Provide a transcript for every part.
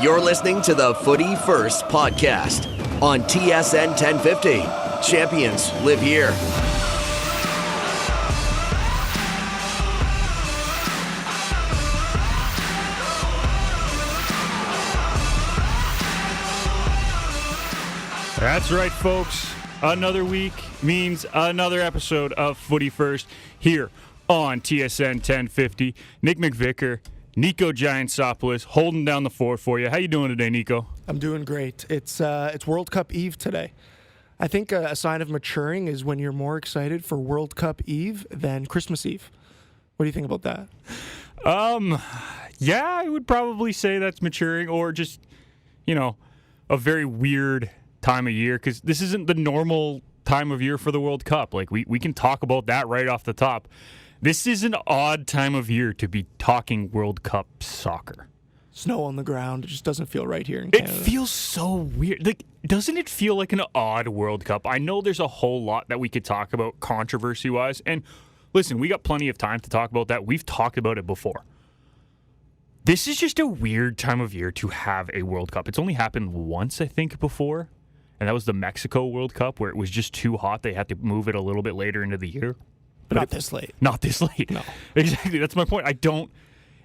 You're listening to the Footy First podcast on TSN 1050. Champions live here. That's right, folks. Another week means another episode of Footy First here on TSN 1050. Nick McVicar, Niko Giantsopoulos holding down the fort for you. How you doing today, Niko? I'm doing great. It's World Cup Eve today. I think a sign of maturing is when you're more excited for World Cup Eve than Christmas Eve. What do you think about that? Yeah, I would probably say that's maturing, or just, a very weird time of year, because this isn't the normal time of year for the World Cup. Like, we can talk about that right off the top. This is an odd time of year to be talking World Cup soccer. Snow on the ground. It just doesn't feel right here in Canada. It feels so weird. Like, doesn't it feel like an odd World Cup? I know there's a whole lot that we could talk about controversy-wise, and listen, we got plenty of time to talk about that. We've talked about it before. This is just a weird time of year to have a World Cup. It's only happened once, I think, before, and that was the Mexico World Cup, where it was just too hot. They had to move it a little bit later into the year. But not this late. Not this late. No. Exactly. That's my point.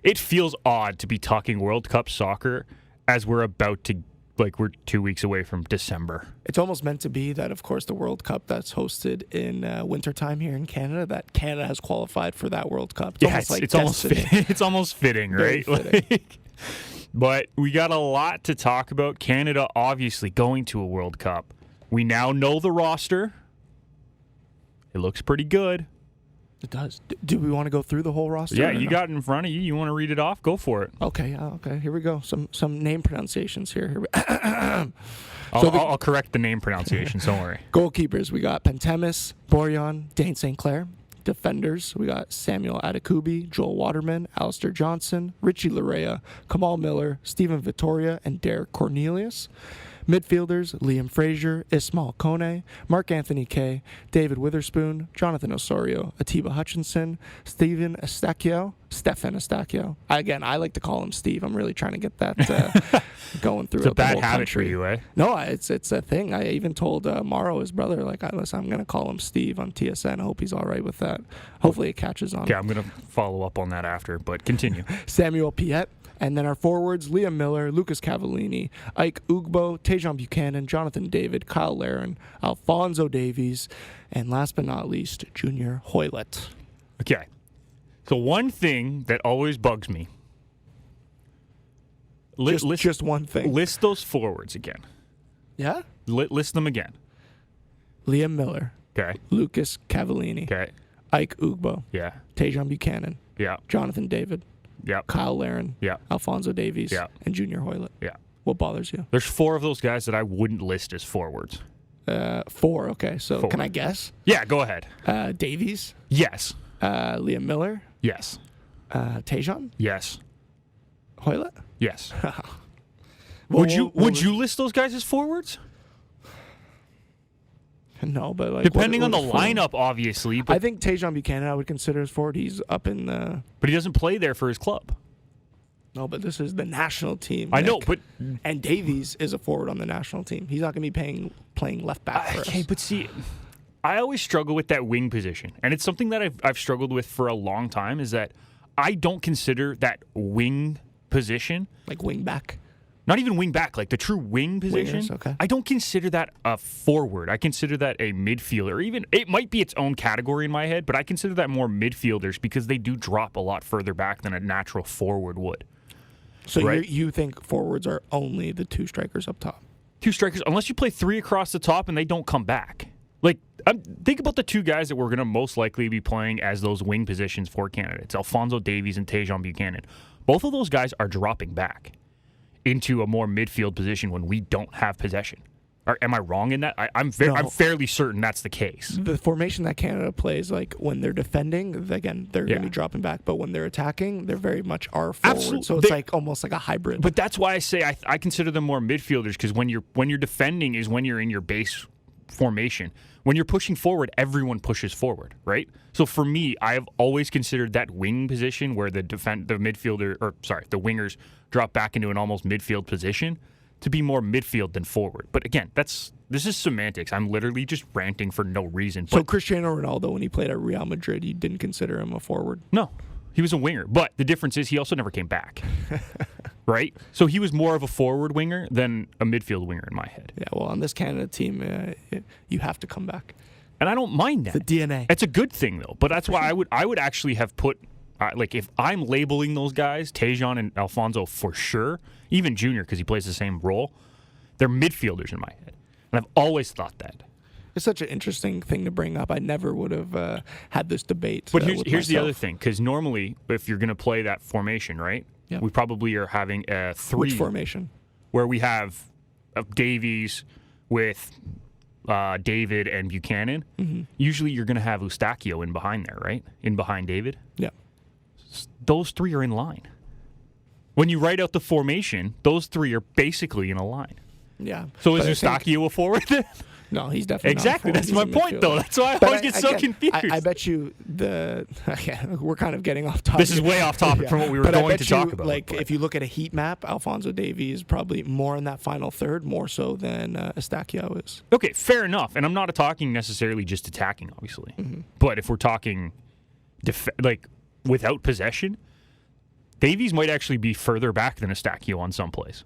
It feels odd to be talking World Cup soccer as we're 2 weeks away from December. It's almost meant to be that, of course, the World Cup that's hosted in wintertime here in Canada, that Canada has qualified for that World Cup. It's almost fitting, right? Fitting. But we got a lot to talk about. Canada obviously going to a World Cup. We now know the roster. It looks pretty good. It does. Do we want to go through the whole roster? Yeah, you got it in front of you. You want to read it off? Go for it. Okay. Here we go. Some name pronunciations here. I'll correct the name pronunciations. Don't worry. Goalkeepers, we got Pentemis, Borjan, Dane St. Clair. Defenders, we got Samuel Adekubi, Joel Waterman, Alistair Johnson, Richie Larea, Kamal Miller, Stephen Vittoria, and Derek Cornelius. Midfielders, Liam Fraser, Ismail Kone, Mark Anthony Kay, David Witherspoon, Jonathan Osorio, Atiba Hutchinson, Stephen Estacio. Again, I like to call him Steve. I'm really trying to get that going through. It's a bad habit for you, eh? No, it's a thing. I even told Morrow, his brother, listen, I'm going to call him Steve on TSN. I hope he's all right with that. Hopefully it catches on. Okay, I'm going to follow up on that after, but continue. Samuel Piette. And then our forwards, Liam Miller, Lucas Cavallini, Ike Ugbo, Tejan Buchanan, Jonathan David, Kyle Laren, Alfonso Davies, and last but not least, Junior Hoylett. Okay. So one thing that always bugs me. Just one thing. List those forwards again. Yeah? List them again. Liam Miller. Okay. Lucas Cavallini. Okay. Ike Ugbo. Yeah. Tejan Buchanan. Yeah. Jonathan David. Yeah. Kyle Laren. Yeah. Alfonso Davies. Yeah. And Junior Hoylett. Yeah. What bothers you? There's 4 of those guys that I wouldn't list as forwards. 4, okay. So 4. Can I guess? Yeah, go ahead. Davies. Yes. Liam Miller. Yes. Tejan. Yes. Hoylett. Yes. Would you list those guys as forwards? No, but depending on the lineup, obviously. But I think Tejan Buchanan I would consider as forward. He's up in the. But he doesn't play there for his club. No, but this is the national team. I know, but and Davies is a forward on the national team. He's not going to be playing left back for us. Okay, but see, I always struggle with that wing position, and it's something that I've struggled with for a long time. Is that I don't consider that wing position like wing back. Not even wing back, like the true wing position. Wingers, okay. I don't consider that a forward. I consider that a midfielder. Even it might be its own category in my head, but I consider that more midfielders because they do drop a lot further back than a natural forward would. So right? you think forwards are only the 2 strikers up top? 2 strikers, unless you play 3 across the top and they don't come back. Like, think about the 2 guys that we're going to most likely be playing as those wing positions for Canada. It's Alfonso Davies and Tejan Buchanan. Both of those guys are dropping back into a more midfield position when we don't have possession. Am I wrong in that? I'm fairly certain that's the case. The formation that Canada plays, like when they're defending, again, they're going to be dropping back. But when they're attacking, they're very much our forward. Absolutely. So it's almost like a hybrid. But that's why I say I consider them more midfielders, because when you're defending is when you're in your base formation. When you're pushing forward, everyone pushes forward, right? So for me, I have always considered that wing position where the wingers drop back into an almost midfield position to be more midfield than forward. But again, this is semantics. I'm literally just ranting for no reason. So Cristiano Ronaldo, when he played at Real Madrid, you didn't consider him a forward? No, he was a winger. But the difference is he also never came back, right? So he was more of a forward winger than a midfield winger in my head. Yeah, well, on this Canada team, you have to come back. And I don't mind that. The DNA. It's a good thing, though. But that's why I would actually have put, if I'm labeling those guys, Tejan and Alfonso for sure, even Junior because he plays the same role, they're midfielders in my head. And I've always thought that. It's such an interesting thing to bring up. I never would have had this debate. But here's the other thing, because normally, if you're going to play that formation, right, we probably are having a 3. Which formation? Where we have Davies with David and Buchanan. Mm-hmm. Usually you're going to have Eustachio in behind there, right? In behind David. Yeah. Those 3 are in line. When you write out the formation, those 3 are basically in a line. Yeah. So is Eustachio a forward then? No, he's definitely exactly. Not That's my point, though. That's why I always get so confused. I bet you we're kind of getting off topic. This is way off topic from what we were going to talk about. If you look at a heat map, Alfonso Davies is probably more in that final third, more so than Eustachio is. Okay, fair enough. And I'm not talking necessarily just attacking, obviously. Mm-hmm. But if we're talking without possession, Davies might actually be further back than Eustachio on some plays.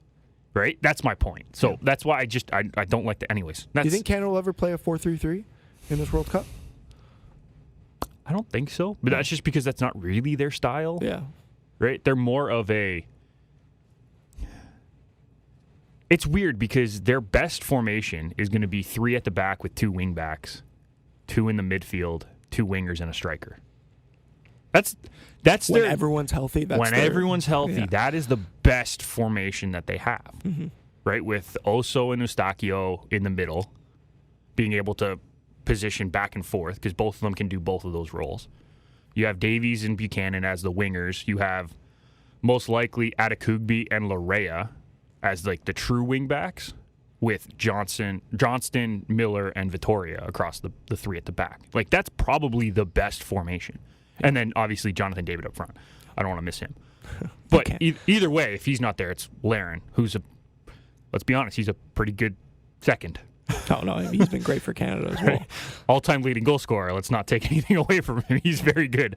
Right? That's my point. So that's why I don't like that anyways. Do you think Canada will ever play a 4-3-3 in this World Cup? I don't think so. But that's just because that's not really their style. Yeah. Right? They're more of a... It's weird because their best formation is going to be 3 at the back with 2 wing backs, 2 in the midfield, 2 wingers, and a striker. That's when everyone's healthy. Everyone's healthy, that is the best formation that they have, right? With Oso and Eustachio in the middle, being able to position back and forth because both of them can do both of those roles. You have Davies and Buchanan as the wingers. You have most likely Adekugbe and Larea as like the true wing backs, with Johnston, Miller, and Vittoria across the 3 at the back. Like that's probably the best formation. And then, obviously, Jonathan David up front. I don't want to miss him. But either way, if he's not there, it's Larin, who's let's be honest, he's a pretty good second. Oh, no, he's been great for Canada as well. All-time leading goal scorer. Let's not take anything away from him. He's very good.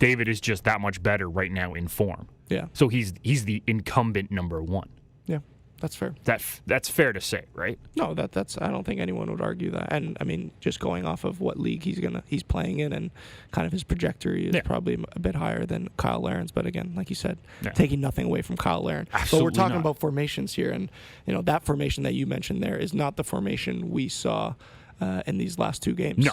David is just that much better right now in form. Yeah. So he's the incumbent number 1. Yeah. That's fair. That's fair to say, right? No, that's. I don't think anyone would argue that. And I mean, just going off of what league he's playing in, and kind of his trajectory is probably a bit higher than Kyle Larin's. But again, like you said, taking nothing away from Kyle Larin. Absolutely but we're talking not. about formations here, and that formation that you mentioned there is not the formation we saw in these last 2 games. No.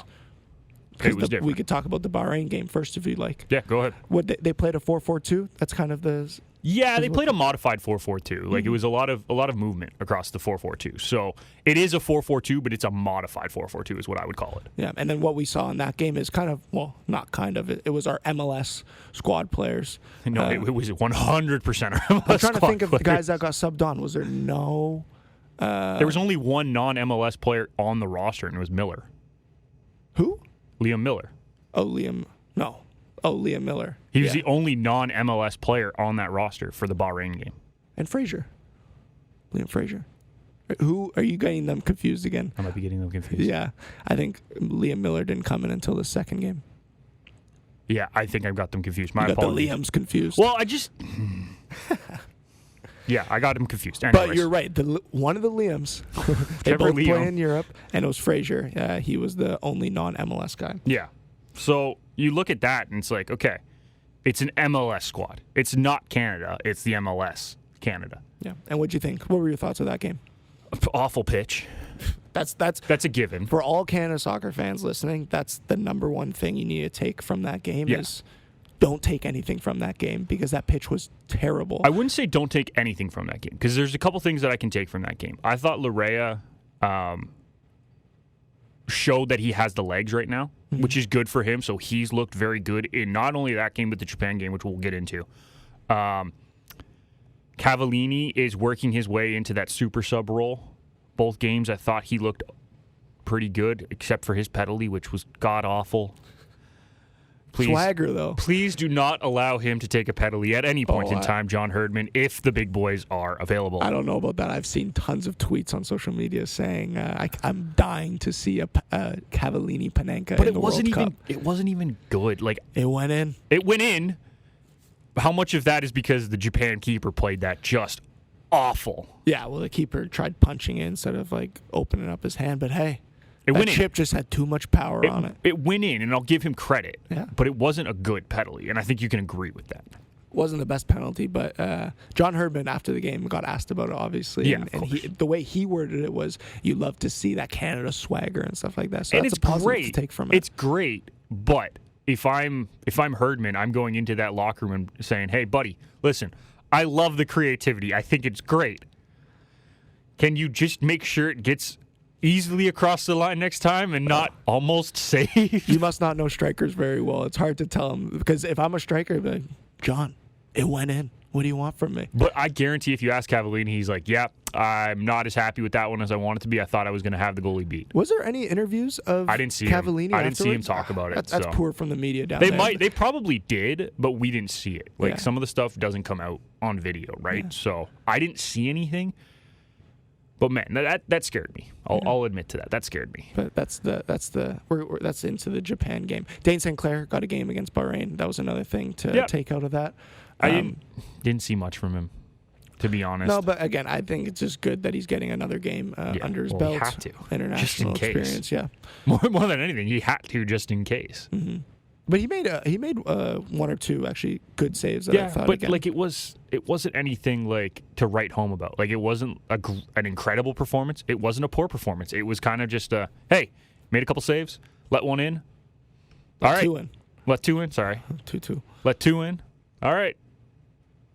It was different. We could talk about the Bahrain game first if you'd like. Yeah, go ahead. They played a 4-4-2. That's kind of the... Yeah, they played a modified 4-4-2. Like it was a lot of movement across the 4-4-2. So it is a 4-4-2, but it's a modified 4-4-2 is what I would call it. Yeah, and then what we saw in that game is kind of, well, not kind of, it was our MLS squad players. No, it was 100% our MLS I'm trying to think of players. the guys that got subbed on. Was there no... there was only one non-MLS player on the roster, and it was Miller. Who? Liam Miller. Oh, Liam... No. Oh, Liam Miller. He was the only non-MLS player on that roster for the Bahrain game. And Frazier. Liam Frazier. Who are you getting them confused again? I might be getting them confused. Yeah. I think Liam Miller didn't come in until the second game. Yeah, I think I've got them confused. My you got apologies. the Liams confused. Well, I just... Yeah, I got him confused. Anyways. But you're right. One of the Liams, they both play in Europe, and it was Frazier. He was the only non-MLS guy. Yeah. So you look at that, and it's like, okay, it's an MLS squad. It's not Canada. It's the MLS Canada. Yeah. And what'd you think? What were your thoughts of that game? Awful pitch. That's a given. For all Canada soccer fans listening, that's the number one thing you need to take from that game is don't take anything from that game because that pitch was terrible. I wouldn't say don't take anything from that game because there's a couple things that I can take from that game. I thought Larea showed that he has the legs right now, which is good for him. So he's looked very good in not only that game, but the Japan game, which we'll get into. Cavallini is working his way into that super sub role. Both games, I thought he looked pretty good, except for his penalty, which was god-awful. Please, Swagger, though. Please do not allow him to take a penalty at any point in time, John Herdman, if the big boys are available. I don't know about that. I've seen tons of tweets on social media saying I'm dying to see a Cavallini Panenka but in the World Cup. It wasn't even good. Like, it went in. It went in. How much of that is because the Japan keeper played that just awful? Yeah, well, the keeper tried punching it instead of like opening up his hand. But hey, It went chip just had too much power on it. It went in, and I'll give him credit. Yeah. But it wasn't a good penalty, and I think you can agree with that. Wasn't the best penalty, but John Herdman after the game got asked about it, obviously. Yeah, and the way he worded it was, "You love to see that Canada swagger and stuff like that." So and that's it's a positive great. to take from it. It's great, but if I'm Herdman, I'm going into that locker room and saying, "Hey, buddy, listen, I love the creativity. I think it's great. Can you just make sure it gets easily across the line next time and not almost saved?" You must not know strikers very well. It's hard to tell them, because if I'm a striker, I'd be like, "John, it went in. What do you want from me?" But I guarantee if you ask Cavallini, he's like, "Yeah, I'm not as happy with that one as I wanted to be. I thought I was going to have the goalie beat." Was there any interviews of I didn't see Cavallini him. I didn't see him afterwards? talk about it. That's so. poor from the media down there. They probably did, but we didn't see it. Like, Yeah. some of the stuff doesn't come out on video, right? Yeah. So I didn't see anything. But man, that scared me. I'll admit to that. That scared me. But that's into the Japan game. Dane St. Clair got a game against Bahrain. That was another thing to take out of that. I didn't see much from him, to be honest. No, but again, I think it's just good that he's getting another game under his belt. He have to. International Just in case. experience, yeah. More than anything, he had to just in case. Mm-hmm. But he made one or two actually good saves that I thought. But again. like it wasn't anything like to write home about. Like, it wasn't an incredible performance. It wasn't a poor performance. It was kind of just hey, made a couple saves, let one in. All right, 2 in. Let 2 in. Sorry, 2-2. Let 2 in. All right,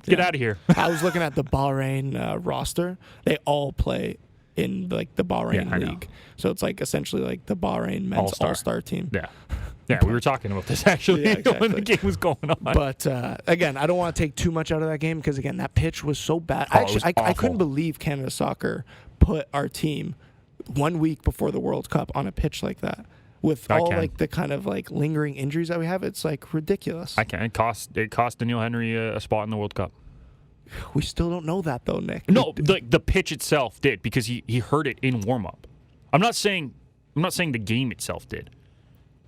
get out of here. I was looking at the Bahrain roster. They all play in like the Bahrain league, so it's like essentially like the Bahrain men's all-star team. Yeah. Yeah, we were talking about this actually when the game was going on. But again, I don't want to take too much out of that game because again, that pitch was so bad. I couldn't believe Canada Soccer put our team 1 week before the World Cup on a pitch like that with like the kind of like lingering injuries that we have. It's like ridiculous. It cost Daniel Henry a spot in the World Cup. We still don't know that though, Nick. No, the pitch itself did, because he hurt it in warm up. I'm not saying the game itself did.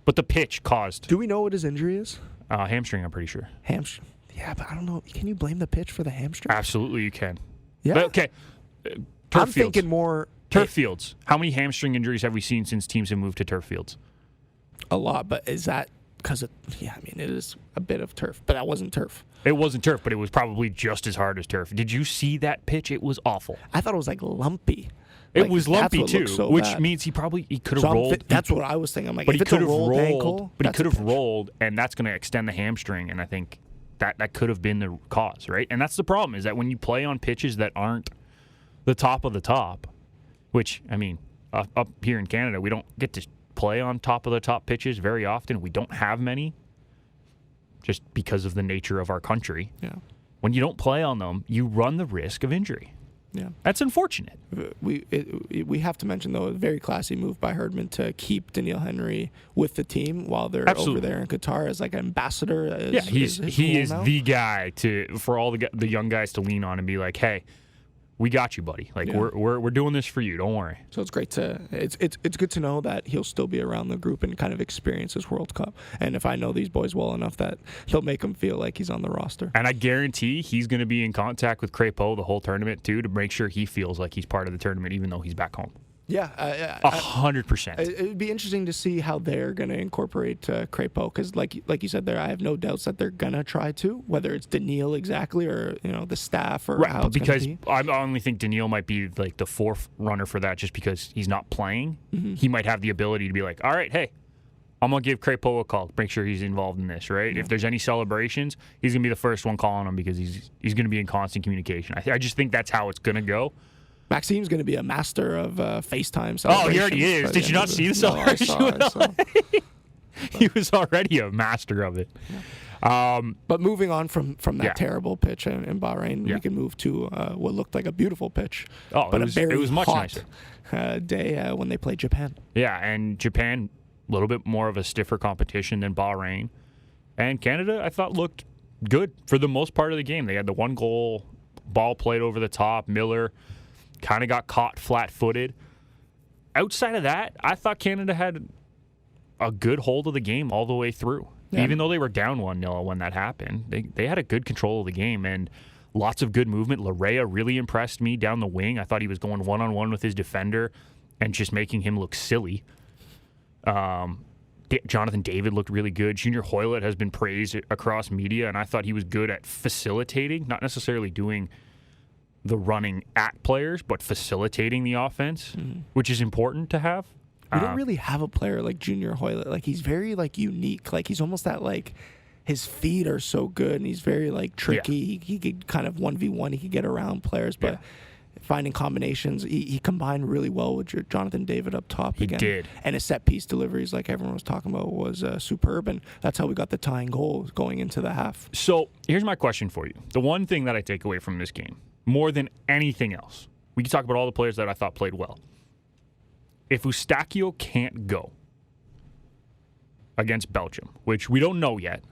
But the pitch caused. Do we know what his injury is? Hamstring, I'm pretty sure. Hamstring. Yeah, but I don't know. Can you blame the pitch for the hamstring? Absolutely, you can. Yeah. But, okay. I'm thinking more turf fields. How many hamstring injuries have we seen since teams have moved to turf fields? A lot, but is that because it is a bit of turf, but that wasn't turf. It wasn't turf, but it was probably just as hard as turf. Did you see that pitch? It was awful. I thought it was like lumpy. It was lumpy too, so which bad. means he could have rolled. That's what I was thinking. I'm like, but if he it's a could have rolled rolled. ankle, But he could have rolled, and that's going to extend the hamstring. And I think that could have been the cause, right? And that's the problem, is that when you play on pitches that aren't the top of the top, which I mean, up here in Canada, we don't get to play on top of the top pitches very often. We don't have many, just because of the nature of our country. Yeah. When you don't play on them, you run the risk of injury. Yeah, that's unfortunate. We have to mention, though, a very classy move by Herdman to keep Daniel Henry with the team while they're over there in Qatar as like an ambassador. He is the guy for all the young guys to lean on and be like, hey, we got you, buddy. Like, we're doing this for you. Don't worry. So it's great it's good to know that he'll still be around the group and kind of experience this World Cup. And if I know these boys well enough, that they'll make him feel like he's on the roster. And I guarantee he's going to be in contact with Crépeau the whole tournament too, to make sure he feels like he's part of the tournament, even though he's back home. Yeah, 100%. It would be interesting to see how they're going to incorporate Crépeau, because like you said there, I have no doubts that they're going to try to, whether it's Daniil exactly or the staff or how it's because be. I only think Daniil might be like the fourth runner for that, just because he's not playing. Mm-hmm. He might have the ability to be like, all right, hey, I'm going to give Crépeau a call, make sure he's involved in this, right? Yeah. If there's any celebrations, he's going to be the first one calling them, because he's going to be in constant communication. I just think that's how it's going to go. Maxime's going to be a master of FaceTime celebrations. Oh, he already is. Did you not see the celebration? No, I saw. He was already a master of it. But moving on from that Yeah. terrible pitch in Bahrain, Yeah. we can move to what looked like a beautiful pitch. Oh, but it was much hot, nicer. day when they played Japan. Yeah, and Japan, a little bit more of a stiffer competition than Bahrain. And Canada, I thought, looked good for the most part of the game. They had the one goal, ball played over the top. Miller kind of got caught flat-footed. Outside of that, I thought Canada had a good hold of the game all the way through. Yeah. Even though they were down 1-0 when that happened, they had a good control of the game and lots of good movement. Larea really impressed me down the wing. I thought he was going one-on-one with his defender and just making him look silly. Jonathan David looked really good. Junior Hoylett has been praised across media, and I thought he was good at facilitating, not necessarily doing the running at players, but facilitating the offense, which is important to have. We don't really have a player like Junior Hoylett. Like, he's very, like, unique. Like, he's almost that, like, his feet are so good, and he's very, like, tricky. Yeah. He could kind of 1v1. He could get around players, but finding combinations, he combined really well with Jonathan David up top. He did. And his set-piece deliveries, like everyone was talking about, was superb, and that's how we got the tying goal going into the half. So here's my question for you. The one thing that I take away from this game, more than anything else, we can talk about all the players that I thought played well. If Eustachio can't go against Belgium, which we don't know yet,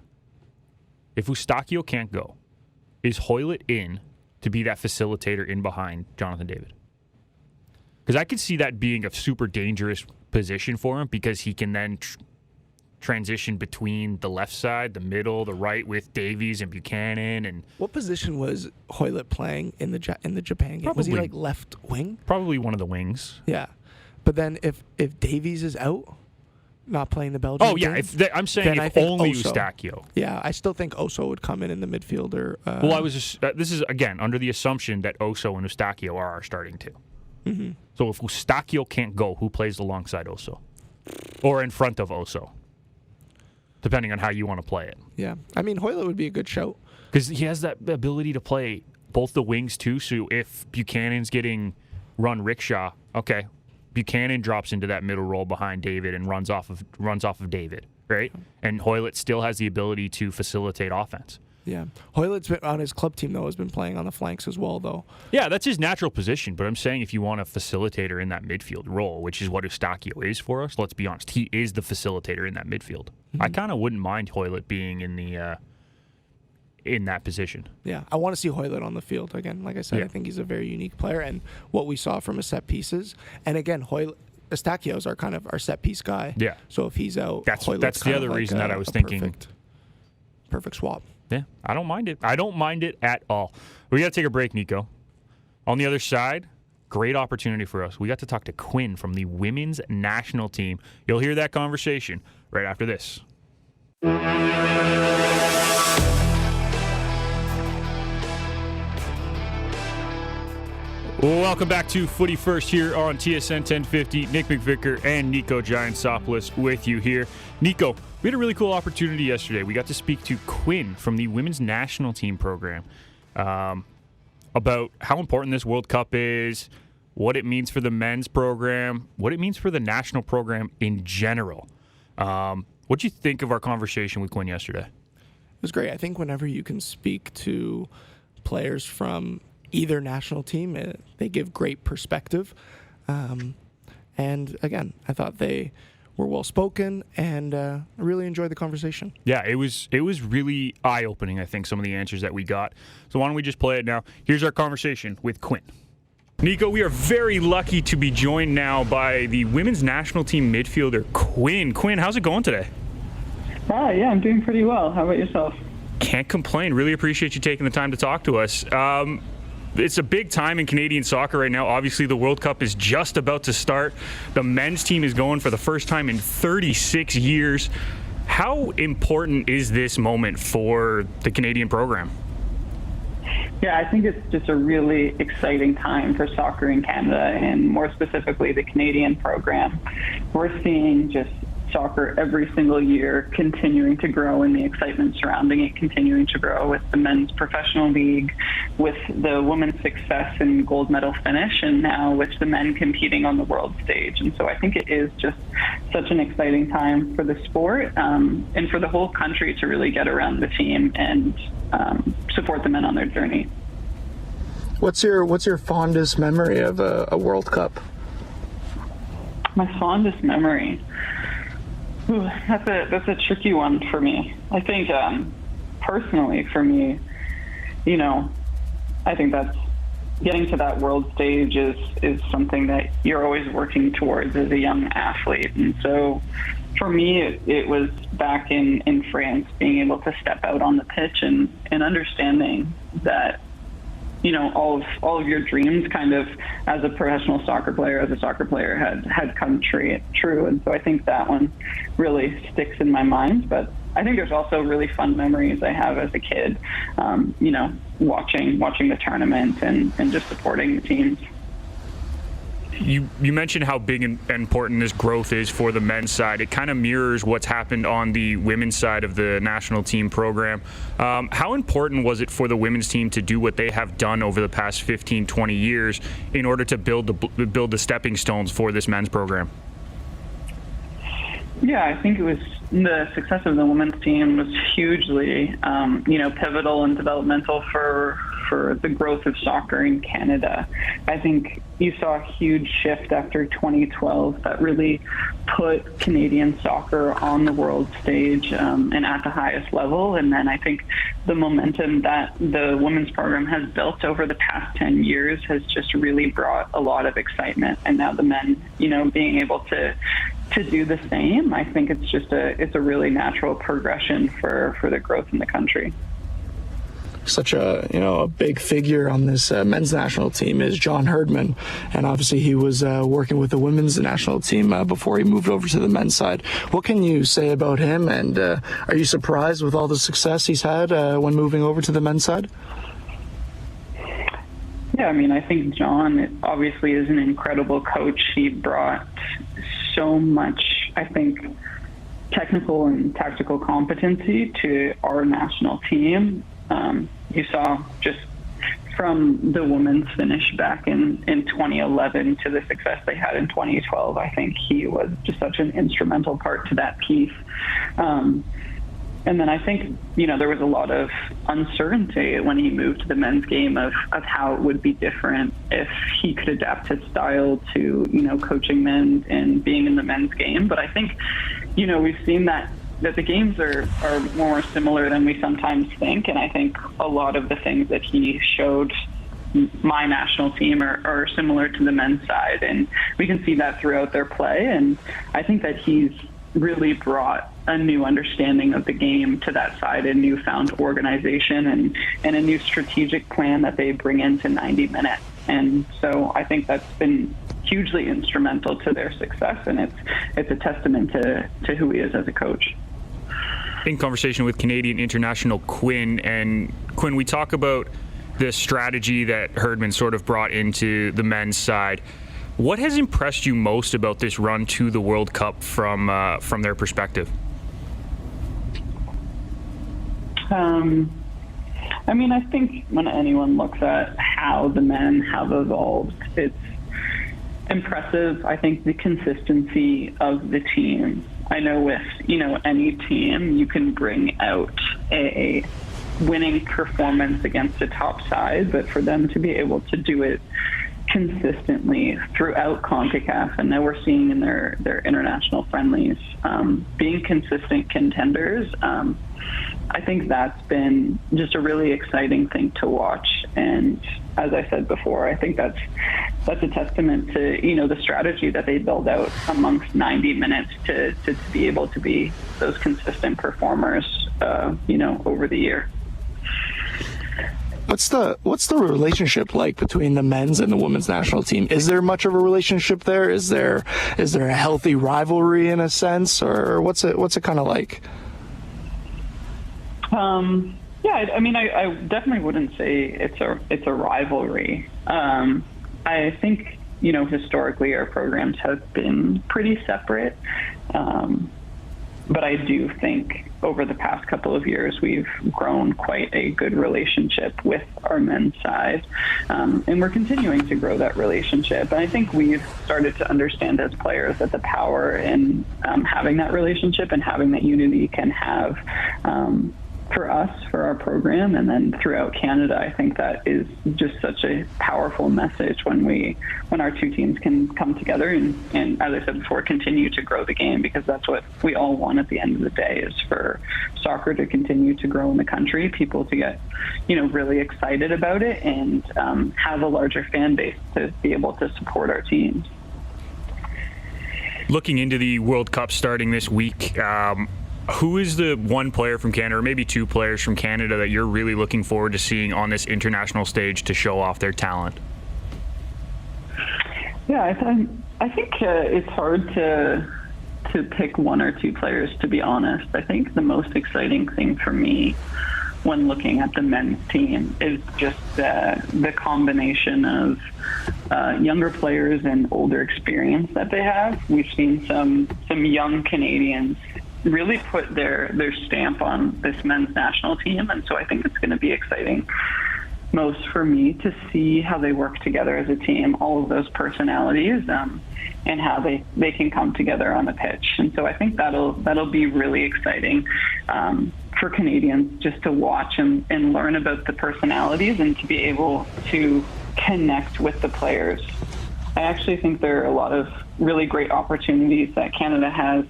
if Eustachio can't go, is Hoylett in to be that facilitator in behind Jonathan David? Because I could see that being a super dangerous position for him, because he can then transition between the left side, the middle, the right with Davies and Buchanan. And What position was Hoylett playing in the Japan game? Was he, Probably- like, left wing? probably one of the wings. Yeah. But then if Davies is out, not playing the Belgian Oh, yeah. game, I'm saying then I if think only Oso. Eustachio. Yeah, I still think Oso would come in the midfielder. Well, I was just, this is, again, under the assumption that Oso and Eustachio are our starting two. Mm-hmm. So if Eustachio can't go, who plays alongside Oso? Or in front of Oso? Depending on how you want to play it. Yeah. I mean, Hoylett would be a good shout. Because he has that ability to play both the wings, too. So if Buchanan's getting run rickshaw, okay, Buchanan drops into that middle role behind David and runs off of David, right? And Hoylett still has the ability to facilitate offense. Yeah. Hoylett's been on his club team, though, has been playing on the flanks as well, though. Yeah, that's his natural position. But I'm saying if you want a facilitator in that midfield role, which is what Eustachio is for us, let's be honest, he is the facilitator in that midfield. Mm-hmm. I kind of wouldn't mind Hoylett being in that position. Yeah. I want to see Hoylett on the field again. Like I said, Yeah. I think he's a very unique player. And what we saw from his set pieces, and again, Eustachio's our set piece guy. Yeah. So if he's out, That's Hoylett's the kind other of like reason that I was a thinking. Perfect swap. Yeah, I don't mind it. I don't mind it at all. We got to take a break, Niko. On the other side, great opportunity for us. We got to talk to Quinn from the women's national team. You'll hear that conversation right after this. Welcome back to Footy First here on TSN 1050. Nick McVicar and Niko Giantsopoulos with you here. Niko, we had a really cool opportunity yesterday. We got to speak to Quinn from the women's national team program about how important this World Cup is, what it means for the men's program, what it means for the national program in general. What'd you think of our conversation with Quinn yesterday? It was great. I think whenever you can speak to players from either national team, they give great perspective. And again, I thought they were well spoken, and I really enjoyed the conversation. Yeah, it was really eye-opening, I think, some of the answers that we got. So why don't we just play it now? Here's our conversation with Quinn. Niko, we are very lucky to be joined now by the women's national team midfielder, Quinn. Quinn, how's it going today? Yeah, I'm doing pretty well. How about yourself? Can't complain. Really appreciate you taking the time to talk to us. It's a big time in Canadian soccer right now. Obviously, the World Cup is just about to start. The men's team is going for the first time in 36 years. How important is this moment for the Canadian program? Yeah, I think it's just a really exciting time for soccer in Canada, and more specifically the Canadian program. We're seeing just soccer every single year continuing to grow and the excitement surrounding it continuing to grow with the men's professional league, with the women's success and gold medal finish, and now with the men competing on the world stage. And so I think it is just such an exciting time for the sport and for the whole country to really get around the team and support the men on their journey. What's your fondest memory of a World Cup? My fondest memory. Ooh, that's a tricky one for me. I think personally for me, I think that's getting to that world stage is something that you're always working towards as a young athlete. And so for me, it was back in France, being able to step out on the pitch and understanding that all of your dreams kind of as a professional soccer player, as a soccer player had come true. And so I think that one really sticks in my mind. But I think there's also really fun memories I have as a kid, watching the tournament and just supporting the teams. You mentioned how big and important this growth is for the men's side. It kind of mirrors what's happened on the women's side of the national team program. How important was it for the women's team to do what they have done over the past 15, 20 years in order to build the stepping stones for this men's program? Yeah, I think it was the success of the women's team was hugely, pivotal and developmental for the growth of soccer in Canada. I think you saw a huge shift after 2012 that really put Canadian soccer on the world stage and at the highest level. And then I think the momentum that the women's program has built over the past 10 years has just really brought a lot of excitement. And now the men, being able to do the same, I think it's a really natural progression for the growth in the country. Such a big figure on this men's national team is John Herdman, and obviously he was working with the women's national team before he moved over to the men's side. What can you say about him, and are you surprised with all the success he's had when moving over to the men's side? Yeah, I think John obviously is an incredible coach. He brought so much, I think, technical and tactical competency to our national team. You saw just from the women's finish back in 2011 to the success they had in 2012, I think he was just such an instrumental part to that piece. And then I think, there was a lot of uncertainty when he moved to the men's game of how it would be different if he could adapt his style to, coaching men and being in the men's game. But I think, we've seen that the games are more similar than we sometimes think. And I think a lot of the things that he showed my national team are similar to the men's side. And we can see that throughout their play. And I think that he's really brought a new understanding of the game to that side, a newfound organization and a new strategic plan that they bring into 90 minutes. And so I think that's been hugely instrumental to their success, and it's a testament to who he is as a coach. In conversation with Canadian international Quinn, and Quinn, we talk about the strategy that Herdman sort of brought into the men's side. What has impressed you most about this run to the World Cup from their perspective? I think when anyone looks at how the men have evolved, it's impressive. I think the consistency of the team. I know with, any team, you can bring out a winning performance against a top side, but for them to be able to do it consistently throughout CONCACAF, and now we're seeing in their international friendlies, being consistent contenders, I think that's been just a really exciting thing to watch. And as I said before, I think that's a testament to, the strategy that they build out amongst 90 minutes to be able to be those consistent performers, over the year. What's the relationship like between the men's and the women's national team? Is there much of a relationship there? Is there a healthy rivalry in a sense, or what's it kind of like? I definitely wouldn't say it's a rivalry. I think, historically our programs have been pretty separate. But I do think over the past couple of years, we've grown quite a good relationship with our men's side. And we're continuing to grow that relationship. And I think we've started to understand as players that the power in having that relationship and having that unity can have for us, for our program, and then throughout Canada. I think that is just such a powerful message when our two teams can come together and, as I said before, continue to grow the game, because that's what we all want at the end of the day, is for soccer to continue to grow in the country, people to get, really excited about it, and have a larger fan base to be able to support our teams. Looking into the World Cup starting this week, who is the one player from Canada, or maybe two players from Canada, that you're really looking forward to seeing on this international stage to show off their talent? Yeah, I think it's hard to pick one or two players, to be honest. I think the most exciting thing for me when looking at the men's team is just the combination of younger players and older experience that they have. We've seen some young Canadians really put their stamp on this men's national team, and so I think it's going to be exciting most for me to see how they work together as a team, all of those personalities, and how they can come together on the pitch. And so I think that'll be really exciting for Canadians, just to watch and learn about the personalities and to be able to connect with the players. I actually think there are a lot of really great opportunities that Canada has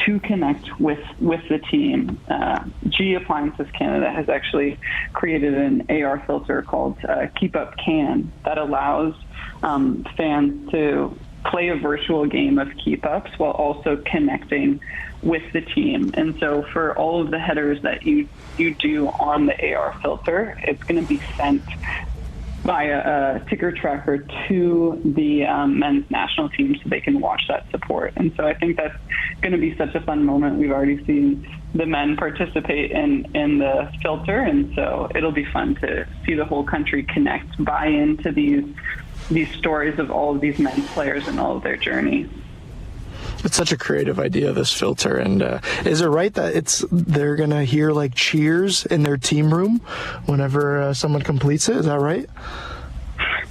to connect with the team. G Appliances Canada has actually created an AR filter called Keep Up Can that allows fans to play a virtual game of keep ups while also connecting with the team. And so for all of the headers that you do on the AR filter, it's going to be sent via a ticker tracker to the men's national team so they can watch that support. And so I think that's going to be such a fun moment. We've already seen the men participate in the filter, and so it'll be fun to see the whole country connect, buy into these stories of all of these men's players and all of their journey. It's such a creative idea, this filter. And is it right that they're going to hear like cheers in their team room whenever someone completes it? Is that right?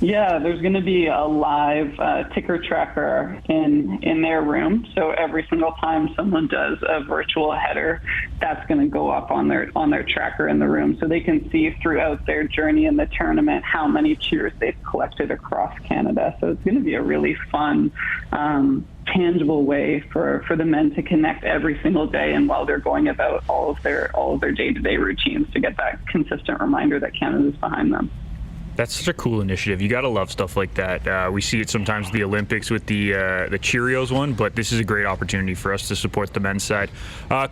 Yeah, there's going to be a live ticker tracker in their room. So every single time someone does a virtual header, that's going to go up on their tracker in the room, so they can see throughout their journey in the tournament how many cheers they've collected across Canada. So it's going to be a really fun, tangible way for the men to connect every single day, and while they're going about all of their day-to-day routines, to get that consistent reminder that Canada's behind them. That's such a cool initiative. You got to love stuff like that. We see it sometimes at the Olympics with the Cheerios one, but this is a great opportunity for us to support the men's side.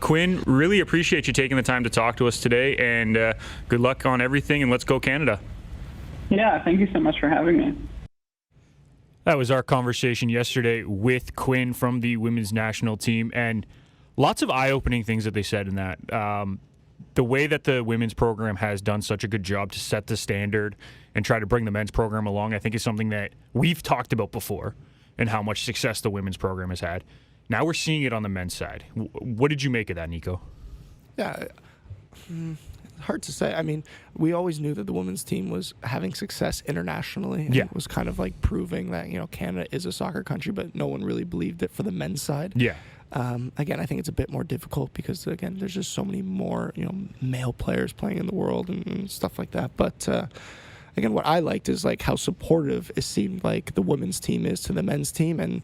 Quinn, really appreciate you taking the time to talk to us today, and good luck on everything, and let's go Canada. Yeah, thank you so much for having me. That was our conversation yesterday with Quinn from the women's national team, and lots of eye-opening things that they said in that. The way that the women's program has done such a good job to set the standard and try to bring the men's program along, I think is something that we've talked about before, and how much success the women's program has had. Now we're seeing it on the men's side. What did you make of that, Niko? Yeah, hard to say. I mean, we always knew that the women's team was having success internationally. And it was kind of like proving that, Canada is a soccer country, but no one really believed it for the men's side. Yeah. Again, I think it's a bit more difficult because, again, there's just so many more, male players playing in the world and stuff like that. But, again, what I liked is, like, how supportive it seemed like the women's team is to the men's team, and,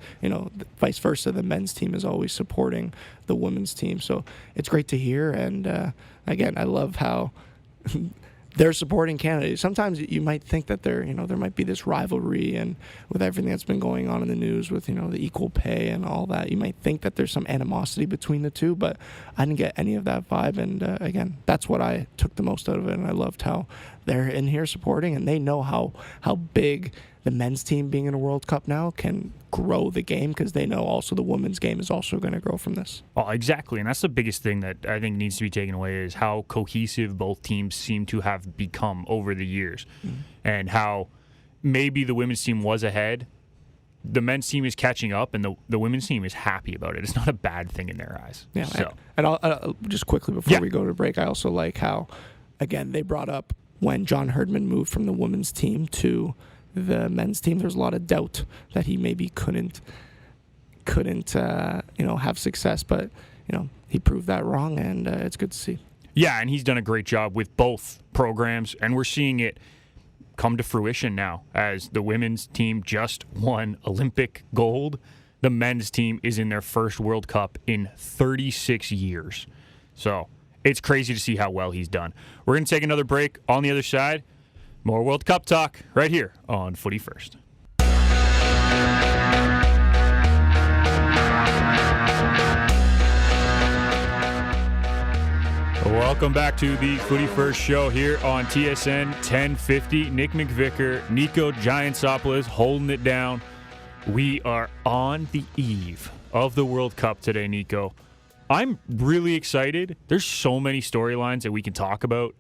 vice versa, the men's team is always supporting the women's team. So it's great to hear. And, again, I love how they're supporting Canada. Sometimes you might think that there might be this rivalry, and with everything that's been going on in the news with, the equal pay and all that, you might think that there's some animosity between the two, but I didn't get any of that vibe. And again, that's what I took the most out of it. And I loved how they're in here supporting, and they know how big the men's team being in a World Cup now can grow the game, because they know also the women's game is also going to grow from this. Oh, exactly. And that's the biggest thing that I think needs to be taken away, is how cohesive both teams seem to have become over the years. Mm-hmm. And how maybe the women's team was ahead, the men's team is catching up and the women's team is happy about it. It's not a bad thing in their eyes. Yeah, so. and I'll just quickly before we go to break, I also like how, again, they brought up when John Herdman moved from the women's team to the men's team, there's a lot of doubt that he maybe couldn't have success, but he proved that wrong, and it's good to see. Yeah, and he's done a great job with both programs, and we're seeing it come to fruition now as the women's team just won Olympic gold. The men's team is in their first World Cup in 36 years. So it's crazy to see how well he's done. We're going to take another break. On the other side, more World Cup talk right here on Footy First. Welcome back to the Footy First show here on TSN 1050. Nick McVicar, Niko Giantsopoulos holding it down. We are on the eve of the World Cup today, Niko. I'm really excited. There's so many storylines that we can talk about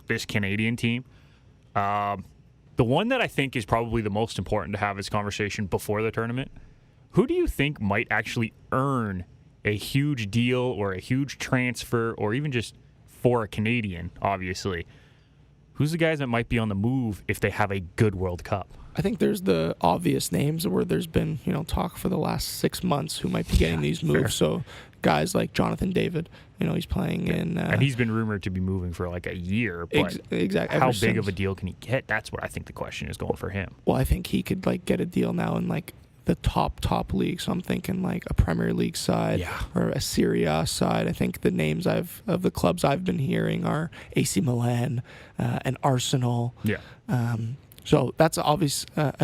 this Canadian team. The one that I think is probably the most important to have this conversation before the tournament, who do you think might actually earn a huge deal or a huge transfer or even just for a Canadian, obviously? Who's the guys that might be on the move if they have a good World Cup? I think there's the obvious names where there's been, talk for the last 6 months who might be getting these moves. Fair. So guys like Jonathan David, he's playing in... and he's been rumored to be moving for like a year, but exactly. How big of a deal can he get? That's what I think the question is going for him. Well, I think he could get a deal now in the top league. So I'm thinking a Premier League side or a Serie A side. I think the names of the clubs I've been hearing are AC Milan and Arsenal. Yeah. So that's an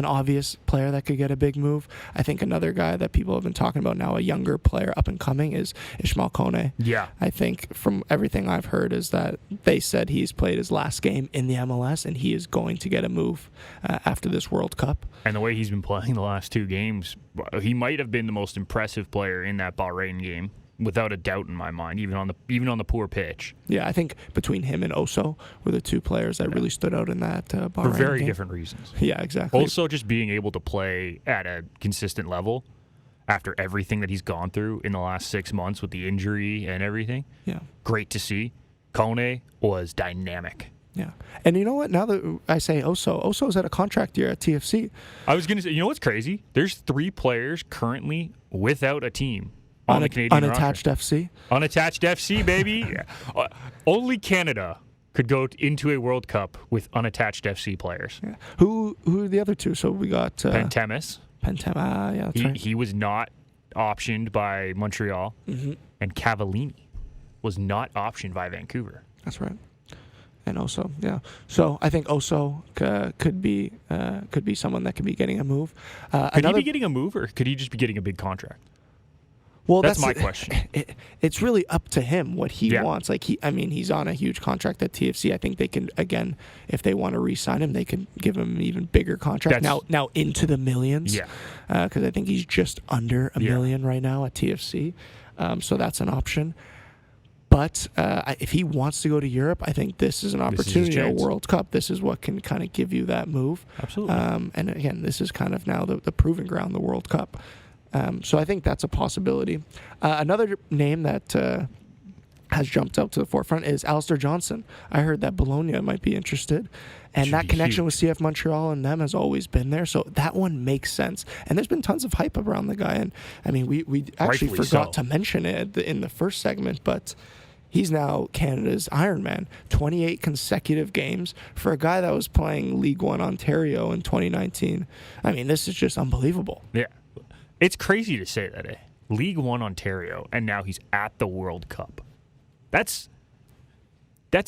obvious player that could get a big move. I think another guy that people have been talking about now, a younger player up and coming, is Ishmael Kone. Yeah. I think from everything I've heard is that they said he's played his last game in the MLS and he is going to get a move after this World Cup. And the way he's been playing the last 2 games, he might have been the most impressive player in that Bahrain game, without a doubt in my mind, even on the poor pitch. Yeah, I think between him and Oso were the 2 players that really stood out in that Bahrain for very game. different reasons. Yeah, exactly. Also, just being able to play at a consistent level after everything that he's gone through in the last 6 months with the injury and everything. Yeah, great to see. Kone was dynamic. Yeah. And you know what? Now that I say Oso's at a contract year at TFC. I was going to say, you know what's crazy? There's 3 players currently without a team on the Canadian unattached roster. FC. Unattached FC, baby. Only Canada could go into a World Cup with unattached FC players. Yeah. Who are the other 2? So we got... Pantemis. Yeah, that's right. He was not optioned by Montreal. Mm-hmm. And Cavallini was not optioned by Vancouver. That's right. And Oso, yeah. So I think Oso could be someone that could be getting a move. Could he be getting a move, or could he just be getting a big contract? Well, that's my question. It's really up to him what he wants. He's on a huge contract at TFC. I think they can, again, if they want to re-sign him, they can give him an even bigger contract. Now into the millions. Yeah. Because I think he's just under $1 million right now at TFC. So that's an option. But if he wants to go to Europe, I think this is an opportunity, a World Cup. This is what can kind of give you that move. Absolutely. And again, this is kind of now the proving ground, the World Cup. So I think that's a possibility. Another name that has jumped out to the forefront is Alistair Johnson. I heard that Bologna might be interested. And that connection with CF Montreal and them has always been there. So that one makes sense. And there's been tons of hype around the guy. And I mean, we actually forgot to mention it in the first segment, but he's now Canada's Iron Man. 28 consecutive games for a guy that was playing League One Ontario in 2019. I mean, this is just unbelievable. Yeah. It's crazy to say that, League One Ontario, and now he's at the World Cup. That's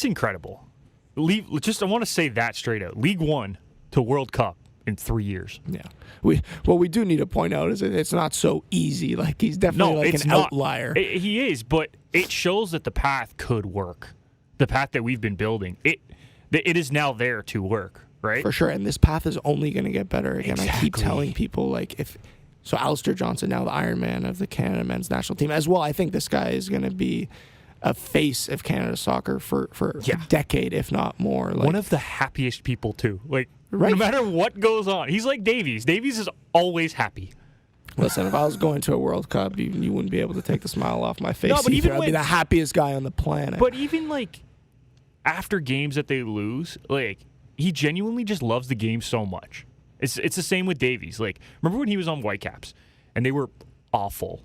incredible. I want to say that straight out. League One to World Cup in 3 years. Yeah. What we do need to point out is that it's not so easy. He's definitely an outlier. He is, but it shows that the path could work. The path that we've been building. It is now there to work, right? For sure, and this path is only going to get better. Again, exactly. I keep telling people, So Alistair Johnson, now the Iron Man of the Canada men's national team as well. I think this guy is going to be a face of Canada soccer for a decade, if not more. One of the happiest people, too. No matter what goes on. He's like Davies. Davies is always happy. Listen, if I was going to a World Cup, you wouldn't be able to take the smile off my face. No, but even I'd be the happiest guy on the planet. But even like after games that they lose, like he genuinely just loves the game so much. It's the same with Davies. Like, remember when he was on Whitecaps and they were awful?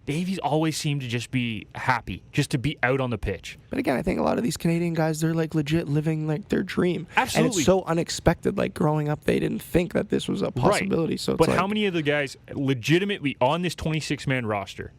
Davies always seemed to just be happy, just to be out on the pitch. But again, I think a lot of these Canadian guys, they're like legit living like their dream. Absolutely. And it's so unexpected. Like growing up, they didn't think that this was a possibility. Right. So, it's but like, how many of the guys legitimately on this 26-man roster,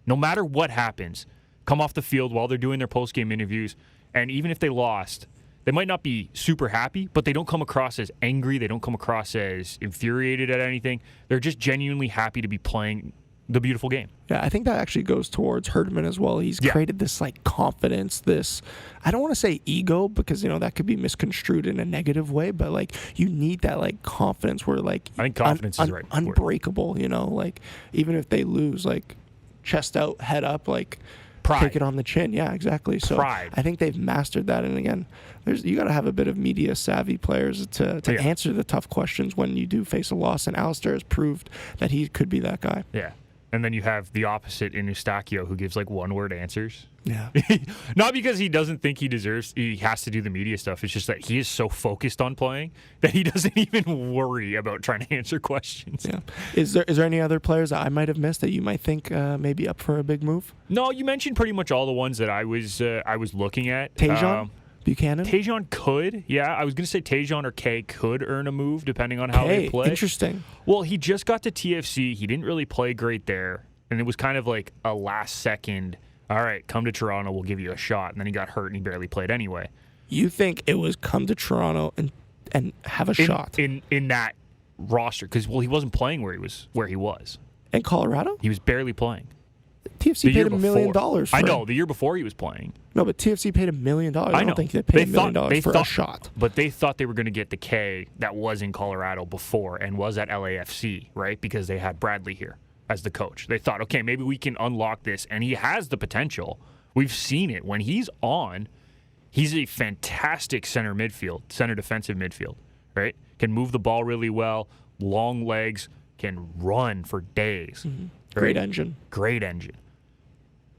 no matter what happens, come off the field while they're doing their post-game interviews, and even if they lost, they might not be super happy, but they don't come across as angry. They don't come across as infuriated at anything. They're just genuinely happy to be playing the beautiful game. Yeah, I think that actually goes towards Herdman as well. He's created this like confidence, this, I don't want to say ego because, that could be misconstrued in a negative way, but like you need that like confidence where like I think confidence is right. Unbreakable, like even if they lose, like chest out, head up, like pride. Take it on the chin. Yeah, exactly. So pride. I think they've mastered that. And again, you got to have a bit of media savvy players to answer the tough questions when you do face a loss. And Alistair has proved that he could be that guy. Yeah. And then you have the opposite in Eustachio who gives like one-word answers. Yeah. Not because he doesn't think he has to do the media stuff. It's just that he is so focused on playing that he doesn't even worry about trying to answer questions. Yeah. Is there any other players that I might have missed that you might think may be up for a big move? No, you mentioned pretty much all the ones that I was looking at. Tajon? Buchanan? Tajon could, yeah. I was going to say Tajon or Kay could earn a move depending on how they play. Interesting. Well, he just got to TFC. He didn't really play great there. And it was kind of like a last second, all right, come to Toronto, we'll give you a shot. And then he got hurt and he barely played anyway. You think it was come to Toronto and have a shot? In that roster. Because, he wasn't playing where he was. In Colorado? He was barely playing. TFC paid $1 million for I know, the year before he was playing. No, but TFC paid $1 million. I don't think they paid $1 million for a shot. But they thought they were going to get the K that was in Colorado before and was at LAFC, right? Because they had Bradley here as the coach. They thought, okay, maybe we can unlock this. And he has the potential. We've seen it. When he's on, he's a fantastic center defensive midfield, right? Can move the ball really well, long legs, can run for days. Mm-hmm. Right? Great engine.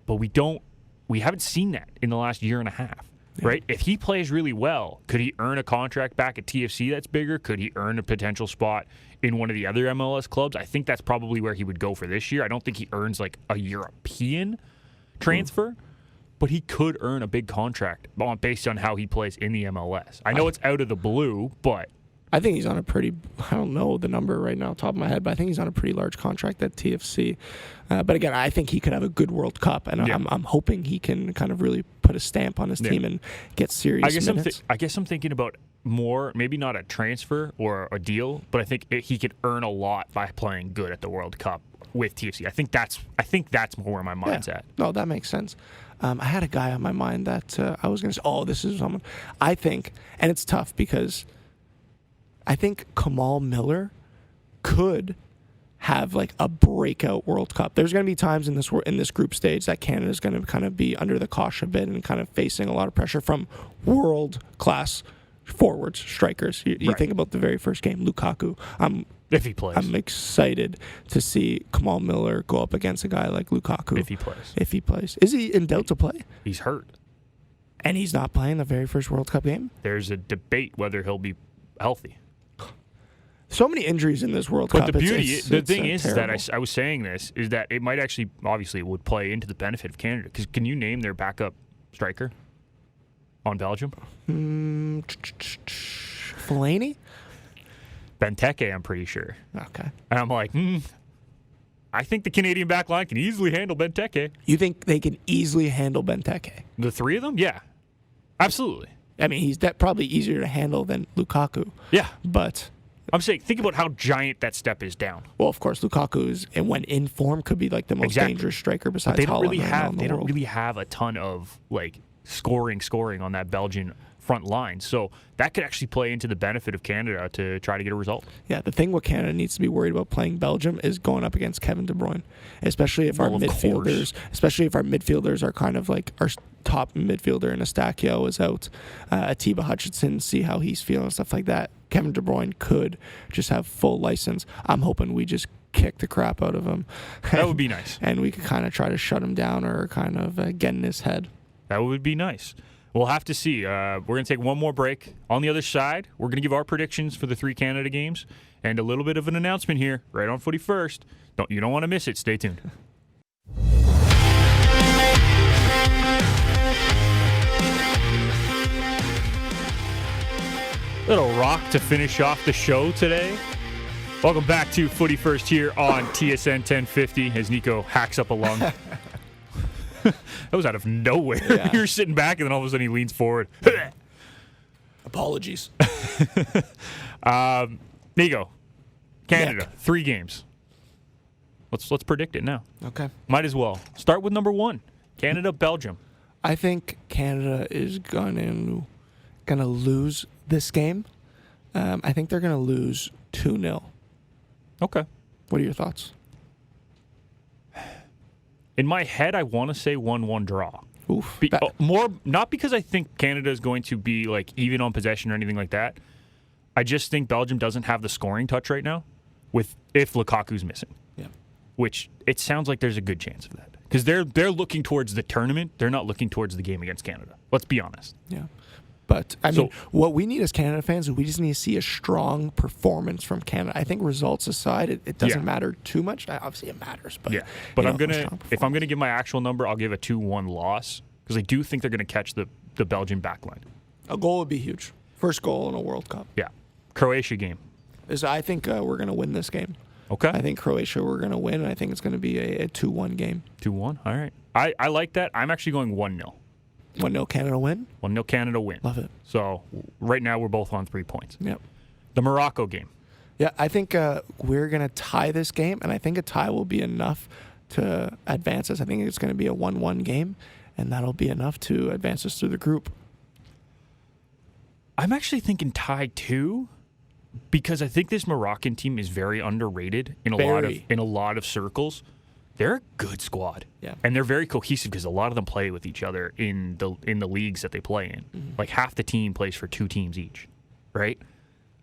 But we haven't seen that in the last year and a half, right? If he plays really well, could he earn a contract back at TFC that's bigger? Could he earn a potential spot in one of the other MLS clubs? I think that's probably where he would go for this year. I don't think he earns like a European transfer, but he could earn a big contract based on how he plays in the MLS. I know it's out of the blue, but I think he's on a pretty, I don't know the number right now, top of my head, but I think he's on a pretty large contract at TFC. But again, I think he could have a good World Cup, and I'm hoping he can kind of really put a stamp on his team and get serious minutes. I guess I'm thinking about more, maybe not a transfer or a deal, but I think he could earn a lot by playing good at the World Cup with TFC. I think that's more where my mind's at. No, that makes sense. I had a guy on my mind that I was going to say, this is someone. I think, and it's tough because I think Kamal Miller could have like a breakout World Cup. There's going to be times in this group stage that Canada's going to kind of be under the cosh a bit and kind of facing a lot of pressure from world-class forwards, strikers. You think about the very first game, Lukaku. If he plays. I'm excited to see Kamal Miller go up against a guy like Lukaku. If he plays. Is he in doubt to play? He's hurt. And he's not playing the very first World Cup game? There's a debate whether he'll be healthy. So many injuries in this World Cup. But the thing is terrible. that I was saying this, is that it might actually, obviously, it would play into the benefit of Canada. Because can you name their backup striker on Belgium? Fellaini? Benteke, I'm pretty sure. Okay. And I'm like, I think the Canadian back line can easily handle Benteke. You think they can easily handle Benteke? The three of them? Yeah. Absolutely. I mean, he's probably easier to handle than Lukaku. Yeah. But I'm saying, think about how giant that step is down. Well, of course, Lukaku and when in form, could be like the most dangerous striker besides Haaland. They don't really have a ton of like scoring on that Belgian front line. So that could actually play into the benefit of Canada to try to get a result. Yeah, the thing what Canada needs to be worried about playing Belgium is going up against Kevin De Bruyne, especially if our midfielders are kind of like our top midfielder in Eustachio is out, Atiba Hutchinson, see how he's feeling, stuff like that. Kevin De Bruyne could just have full license. I'm hoping we just kick the crap out of him. That would be nice. And we could kind of try to shut him down or kind of get in his head. That would be nice. We'll have to see. We're going to take one more break. On the other side, we're going to give our predictions for the 3 Canada games and a little bit of an announcement here right on Footy First. You don't want to miss it. Stay tuned. Little rock to finish off the show today. Welcome back to Footy First here on TSN 1050 as Niko hacks up a lung. That was out of nowhere. Yeah. You're sitting back and then all of a sudden he leans forward. Apologies. Niko, Canada, Nick. 3 games. Let's predict it now. Okay. Might as well. Start with number 1. Canada, Belgium. I think Canada is gonna lose this game. I think they're gonna lose 2-0. Okay. What are your thoughts? In my head, I want to say 1-1 draw. Oof. More not because I think Canada is going to be like even on possession or anything like that. I just think Belgium doesn't have the scoring touch right now if Lukaku's missing. Yeah. Which it sounds like there's a good chance of that. Because they're looking towards the tournament. They're not looking towards the game against Canada. Let's be honest. Yeah. But, I mean, what we need as Canada fans is we just need to see a strong performance from Canada. I think results aside, it doesn't matter too much. Obviously, it matters. But, but if I'm going to give my actual number, I'll give a 2-1 loss because I do think they're going to catch the Belgian backline. A goal would be huge. First goal in a World Cup. Yeah. Croatia game. I think we're going to win this game. Okay. I think Croatia we're going to win, and I think it's going to be a 2-1 game. 2-1? All right. I like that. I'm actually going 1-0. 1-0 Canada win? 1-0 Canada win. Love it. So right now we're both on 3 points. Yep. The Morocco game. Yeah, I think we're going to tie this game, and I think a tie will be enough to advance us. I think it's going to be a 1-1 game, and that'll be enough to advance us through the group. I'm actually thinking tie 2 because I think this Moroccan team is very underrated in a lot of circles. They're a good squad. Yeah. And they're very cohesive because a lot of them play with each other in the leagues that they play in. Mm-hmm. Like half the team plays for 2 teams each, right?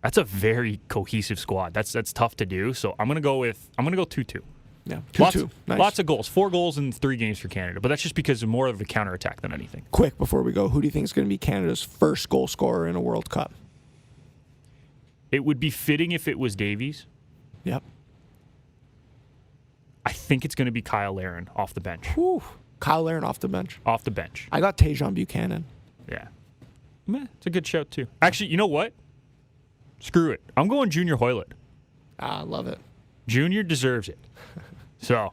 That's a very cohesive squad. That's tough to do. So I'm gonna go 2-2. Yeah, 2-2. Nice. Lots of goals. 4 goals in 3 games for Canada. But that's just because of more of a counterattack than anything. Quick, before we go, who do you think is going to be Canada's first goal scorer in a World Cup? It would be fitting if it was Davies. Yep. I think it's going to be Kyle Larin off the bench. Whew. Kyle Larin off the bench. Off the bench. I got Tajon Buchanan. Yeah. It's a good shout, too. Actually, you know what? Screw it. I'm going Junior Hoylett. I love it. Junior deserves it. So,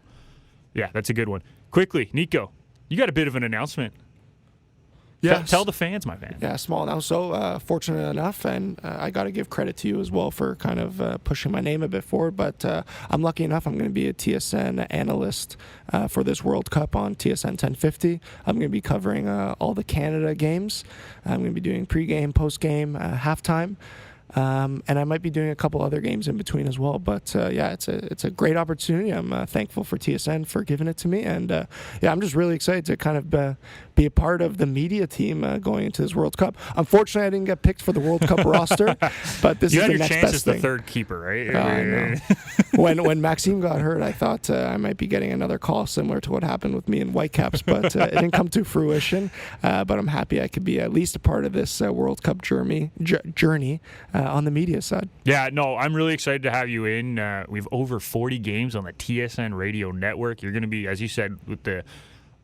yeah, that's a good one. Quickly, Niko, you got a bit of an announcement. Yeah, Tell the fans, my man. Yeah, small now. So fortunate enough, and I got to give credit to you as well for kind of pushing my name a bit forward. But I'm lucky enough. I'm going to be a TSN analyst for this World Cup on TSN 1050. I'm going to be covering all the Canada games. I'm going to be doing pregame, postgame, halftime. And I might be doing a couple other games in between as well. But yeah, it's a great opportunity. I'm thankful for TSN for giving it to me, and yeah, I'm just really excited to kind of be a part of the media team going into this World Cup. Unfortunately, I didn't get picked for the World Cup roster, but this is the next best thing. You had your chance as the third keeper, right? I know. When Maxime got hurt, I thought I might be getting another call similar to what happened with me in Whitecaps, but it didn't come to fruition. But I'm happy I could be at least a part of this World Cup journey on the media side. Yeah, no, I'm really excited to have you in. We have over 40 games on the TSN radio network. You're going to be, as you said, with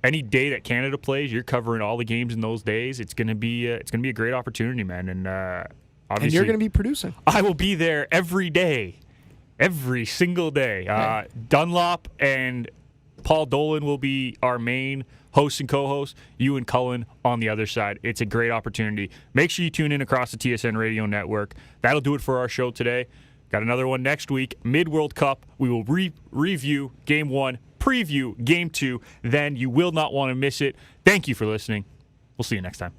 any day that Canada plays, you're covering all the games in those days. It's going to be a great opportunity, man. And obviously, and you're going to be producing. I will be there every day, every single day. Dunlop and Paul Dolan will be our main hosts and co-hosts. You and Cullen on the other side. It's a great opportunity. Make sure you tune in across the TSN radio network. That'll do it for our show today. Got another one next week, mid-World Cup. We will review Game 1, preview Game 2. Then you will not want to miss it. Thank you for listening. We'll see you next time.